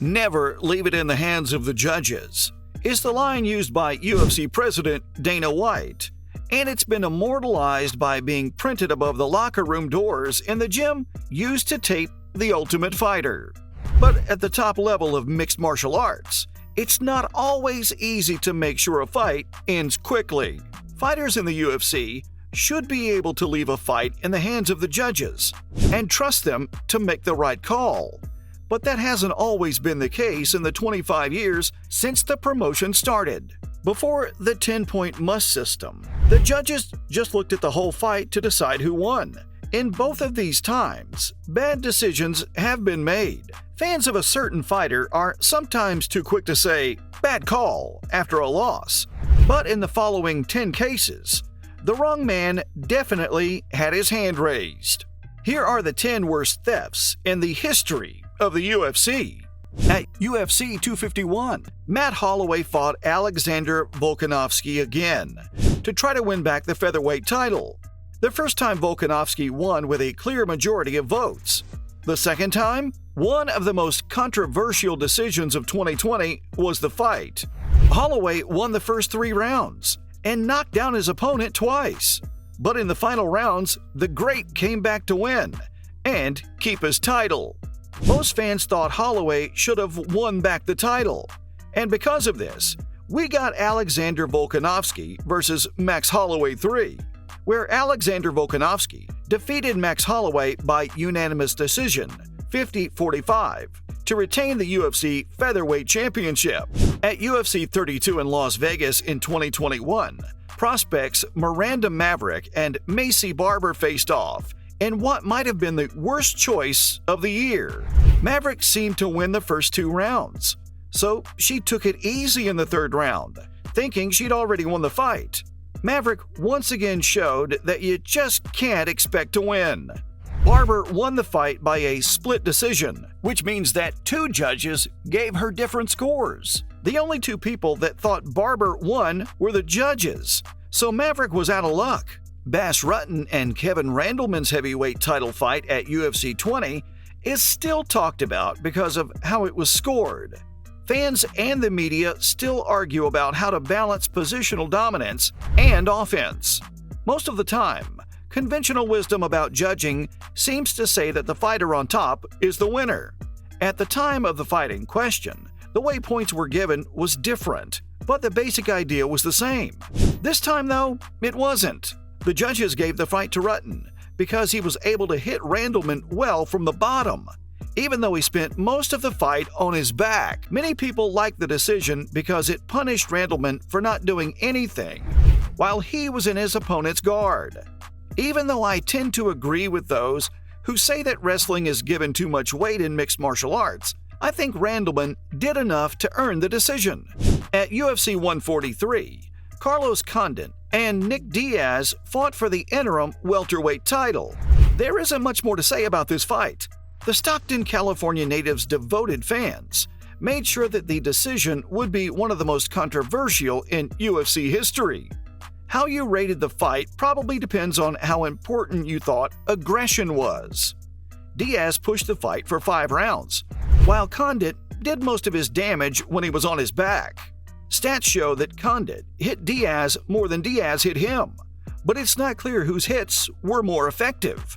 "Never leave it in the hands of the judges" is the line used by UFC President Dana White, and it's been immortalized by being printed above the locker room doors in the gym used to tape The Ultimate Fighter. But at the top level of mixed martial arts, it's not always easy to make sure a fight ends quickly. Fighters in the UFC should be able to leave a fight in the hands of the judges and trust them to make the right call. But that hasn't always been the case in the 25 years since the promotion started. Before the 10-point must system, the judges just looked at the whole fight to decide who won. In both of these times, bad decisions have been made. Fans of a certain fighter are sometimes too quick to say, "bad call," after a loss. But in the following 10 cases, the wrong man definitely had his hand raised. Here are the 10 worst thefts in the history of the UFC. At UFC 251, Matt Holloway fought Alexander Volkanovski again to try to win back the featherweight title. The first time Volkanovski won with a clear majority of votes. The second time, one of the most controversial decisions of 2020 was the fight. Holloway won the first 3 rounds and knocked down his opponent twice. But in the final rounds, the Great came back to win and keep his title. Most fans thought Holloway should have won back the title. And because of this, we got Alexander Volkanovski versus Max Holloway 3, where Alexander Volkanovski defeated Max Holloway by unanimous decision, 50-45, to retain the UFC Featherweight Championship. At UFC 32 in Las Vegas in 2021, prospects Miranda Maverick and Macy Barber faced off in what might have been the worst choice of the year. Maverick seemed to win the first 2 rounds, so she took it easy in the 3rd round, thinking she'd already won the fight. Maverick once again showed that you just can't expect to win. Barber won the fight by a split decision, which means that 2 judges gave her different scores. The only 2 people that thought Barber won were the judges, so Maverick was out of luck. Bas Rutten and Kevin Randleman's heavyweight title fight at UFC 20 is still talked about because of how it was scored. Fans and the media still argue about how to balance positional dominance and offense. Most of the time, conventional wisdom about judging seems to say that the fighter on top is the winner. At the time of the fight in question, the way points were given was different, but the basic idea was the same. This time, though, it wasn't. The judges gave the fight to Rutten because he was able to hit Randleman well from the bottom, even though he spent most of the fight on his back. Many people liked the decision because it punished Randleman for not doing anything while he was in his opponent's guard. Even though I tend to agree with those who say that wrestling is given too much weight in mixed martial arts, I think Randleman did enough to earn the decision. At UFC 143, Carlos Condit and Nick Diaz fought for the interim welterweight title. There isn't much more to say about this fight. The Stockton, California native's devoted fans made sure that the decision would be one of the most controversial in UFC history. How you rated the fight probably depends on how important you thought aggression was. Diaz pushed the fight for 5 rounds, while Condit did most of his damage when he was on his back. Stats show that Condit hit Diaz more than Diaz hit him, but it's not clear whose hits were more effective.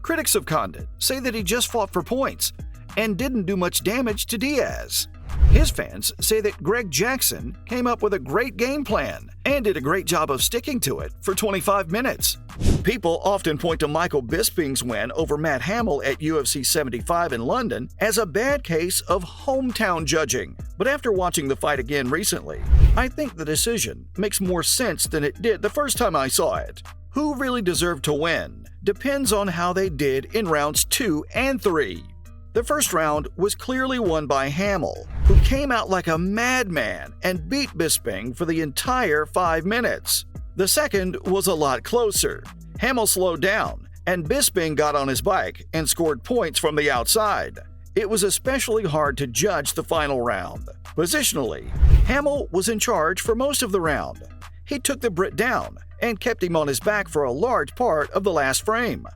Critics of Condit say that he just fought for points and didn't do much damage to Diaz. His fans say that Greg Jackson came up with a great game plan and did a great job of sticking to it for 25 minutes. People often point to Michael Bisping's win over Matt Hamill at UFC 75 in London as a bad case of hometown judging. But after watching the fight again recently, I think the decision makes more sense than it did the first time I saw it. Who really deserved to win depends on how they did in rounds 2 and 3. The first round was clearly won by Hamill, who came out like a madman and beat Bisping for the entire 5 minutes. The second was a lot closer. Hamill slowed down, and Bisping got on his bike and scored points from the outside. It was especially hard to judge the final round. Positionally, Hamill was in charge for most of the round. He took the Brit down and kept him on his back for a large part of the last frame.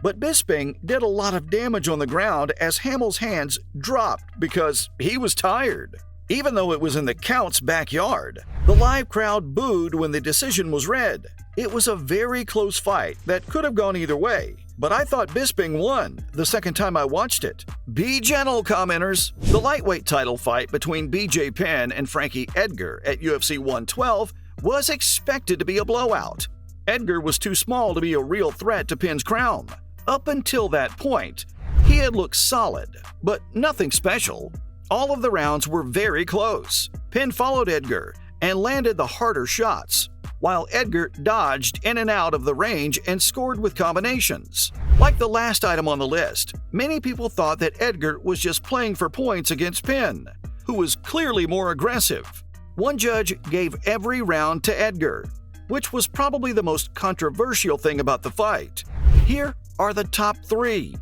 But Bisping did a lot of damage on the ground as Hamill's hands dropped because he was tired. Even though it was in the Count's backyard, the live crowd booed when the decision was read. It was a very close fight that could have gone either way, but I thought Bisping won the second time I watched it. Be gentle, commenters. The lightweight title fight between BJ Penn and Frankie Edgar at UFC 112 was expected to be a blowout. Edgar was too small to be a real threat to Penn's crown. Up until that point, he had looked solid, but nothing special. All of the rounds were very close. Penn followed Edgar and landed the harder shots, while Edgar dodged in and out of the range and scored with combinations. Like the last item on the list, many people thought that Edgar was just playing for points against Penn, who was clearly more aggressive. One judge gave every round to Edgar, which was probably the most controversial thing about the fight. Here are the top 3.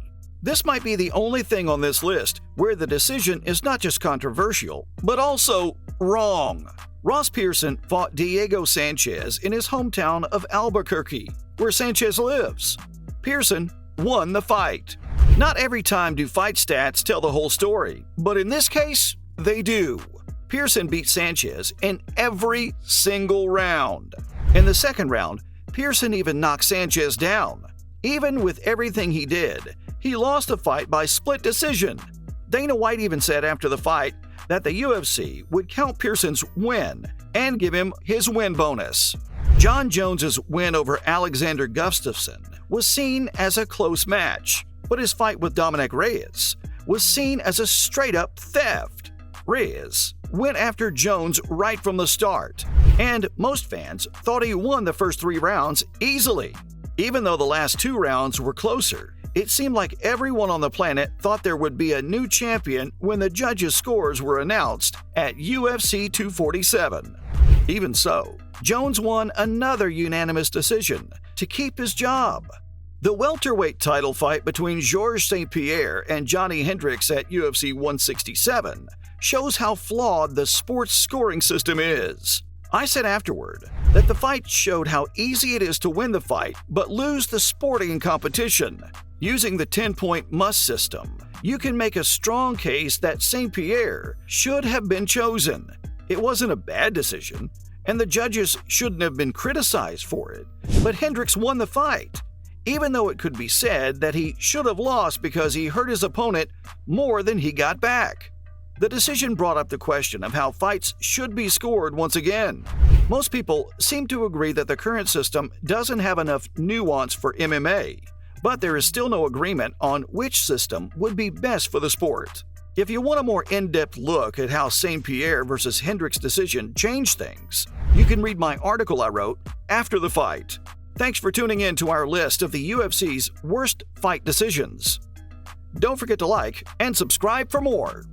This might be the only thing on this list where the decision is not just controversial, but also wrong. Ross Pearson fought Diego Sanchez in his hometown of Albuquerque, where Sanchez lives. Pearson won the fight. Not every time do fight stats tell the whole story, but in this case, they do. Pearson beat Sanchez in every single round. In the second round, Pearson even knocked Sanchez down. Even with everything he did, he lost the fight by split decision. Dana White even said after the fight that the UFC would count Pearson's win and give him his win bonus. John Jones's win over Alexander Gustafsson was seen as a close match, but his fight with Dominic Reyes was seen as a straight-up theft. Reyes went after Jones right from the start, and most fans thought he won the first 3 rounds easily. Even though the last 2 rounds were closer, it seemed like everyone on the planet thought there would be a new champion when the judges' scores were announced at UFC 247. Even so, Jones won another unanimous decision to keep his job. The welterweight title fight between Georges St. Pierre and Johnny Hendricks at UFC 167 shows how flawed the sports scoring system is. I said afterward that the fight showed how easy it is to win the fight but lose the sporting competition. Using the 10-point must system, you can make a strong case that St. Pierre should have been chosen. It wasn't a bad decision, and the judges shouldn't have been criticized for it. But Hendricks won the fight, even though it could be said that he should have lost because he hurt his opponent more than he got back. The decision brought up the question of how fights should be scored once again. Most people seem to agree that the current system doesn't have enough nuance for MMA, but there is still no agreement on which system would be best for the sport. If you want a more in-depth look at how St. Pierre versus Hendricks' decision changed things, you can read my article I wrote after the fight. Thanks for tuning in to our list of the UFC's worst fight decisions. Don't forget to like and subscribe for more.